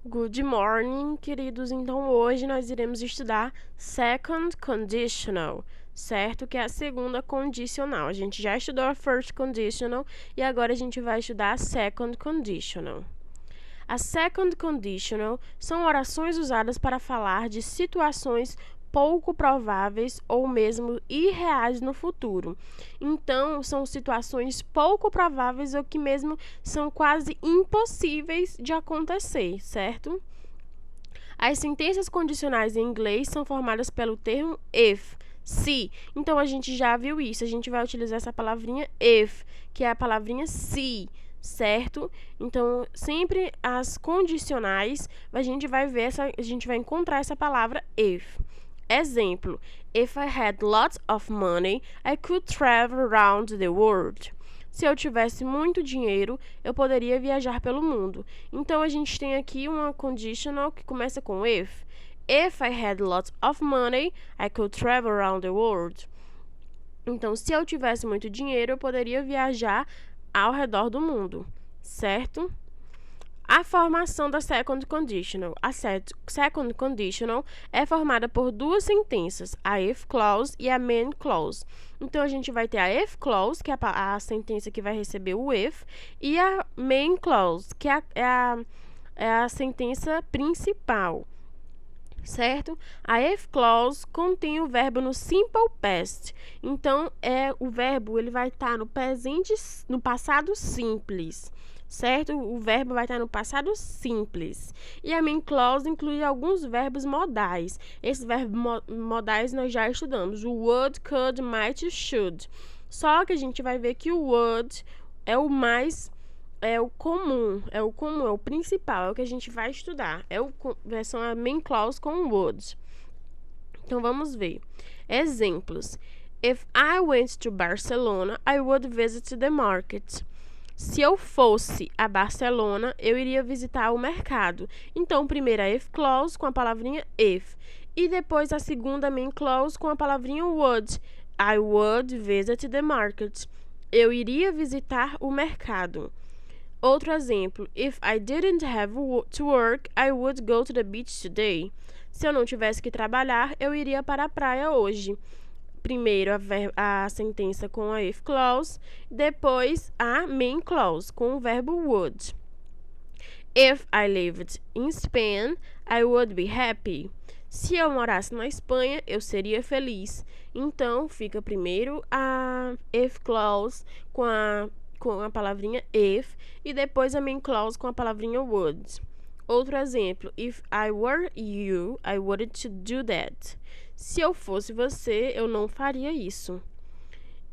Good morning, queridos. Então, hoje nós iremos estudar second conditional, certo? Que é a segunda condicional. A gente já estudou a first conditional e agora a gente vai estudar a second conditional. A second conditional são orações usadas para falar de situações pouco prováveis ou mesmo irreais no futuro. Então, são situações pouco prováveis ou que mesmo são quase impossíveis de acontecer, certo? As sentenças condicionais em inglês são formadas pelo termo if, se. Então, a gente já viu isso. A gente vai utilizar essa palavrinha if, que é a palavrinha se, certo? Então, sempre as condicionais, a gente vai encontrar essa palavra if. Exemplo: If I had lots of money, I could travel around the world. Se eu tivesse muito dinheiro, eu poderia viajar pelo mundo. Então, a gente tem aqui uma conditional que começa com if. If I had lots of money, I could travel around the world. Então, se eu tivesse muito dinheiro, eu poderia viajar ao redor do mundo, certo? A formação da second conditional. A second conditional é formada por duas sentenças, a if clause e a main clause. Então, a gente vai ter a if clause, que é a sentença que vai receber o if, e a main clause, que é a sentença principal, certo? A if clause contém o verbo no simple past. Então, o verbo ele vai estar no passado simples, certo? O verbo vai estar no passado simples. E a main clause inclui alguns verbos modais. Esses verbos modais nós já estudamos. O would, could, might e should. Só que a gente vai ver que o would é o comum, é o principal, é o que a gente vai estudar. São a main clause com would. Então, vamos ver. Exemplos. If I went to Barcelona, I would visit the market. Se eu fosse a Barcelona, eu iria visitar o mercado. Então, primeiro a if clause com a palavrinha if. E depois a segunda main clause com a palavrinha would. I would visit the market. Eu iria visitar o mercado. Outro exemplo. If I didn't have to work, I would go to the beach today. Se eu não tivesse que trabalhar, eu iria para a praia hoje. Primeiro a sentença com a if clause, depois a main clause com o verbo would. If I lived in Spain, I would be happy. Se eu morasse na Espanha, eu seria feliz. Então, fica primeiro a if clause com a palavrinha if e depois a main clause com a palavrinha would. Outro exemplo. If I were you, I wouldn't do that. Se eu fosse você, eu não faria isso.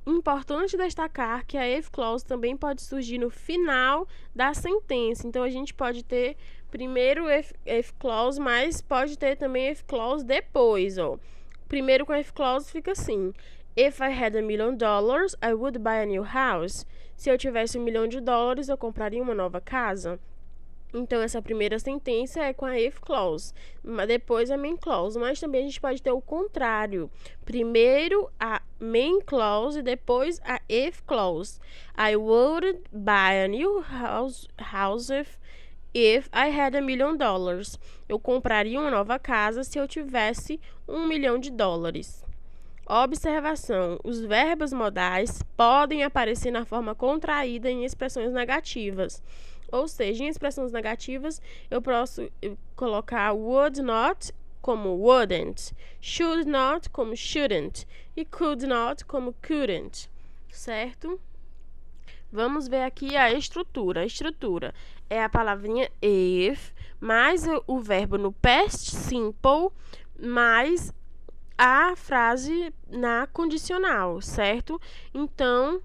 Importante destacar que a if clause também pode surgir no final da sentença. Então, a gente pode ter primeiro if clause, mas pode ter também if clause depois. Primeiro com a if clause fica assim. If I had $1 million, I would buy a new house. Se eu tivesse $1 milhão, eu compraria uma nova casa. Então, essa primeira sentença é com a if clause, depois a main clause, mas também a gente pode ter o contrário. Primeiro a main clause e depois a if clause. I would buy a new house if I had $1 million. Eu compraria uma nova casa se eu tivesse $1 milhão. Observação: os verbos modais podem aparecer na forma contraída em expressões negativas. Ou seja, em expressões negativas, eu posso colocar would not como wouldn't, should not como shouldn't e could not como couldn't, certo? Vamos ver aqui a estrutura. A estrutura é a palavrinha if, mais o verbo no past simple, mais a frase na condicional, certo? Então,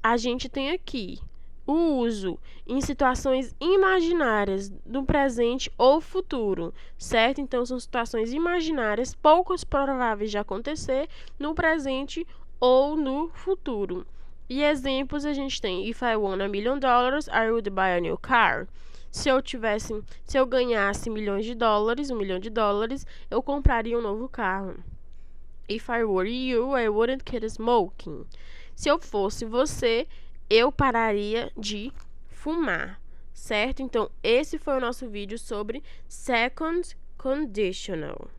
a gente tem aqui o uso em situações imaginárias do presente ou futuro, certo? Então, são situações imaginárias, pouco prováveis de acontecer no presente ou no futuro. E exemplos a gente tem: If I won $1 million, I would buy a new car. Se eu ganhasse $1 milhão, eu compraria um novo carro. If I were you, I wouldn't quit smoking. Se eu fosse você, eu pararia de fumar, certo? Então, esse foi o nosso vídeo sobre second conditional.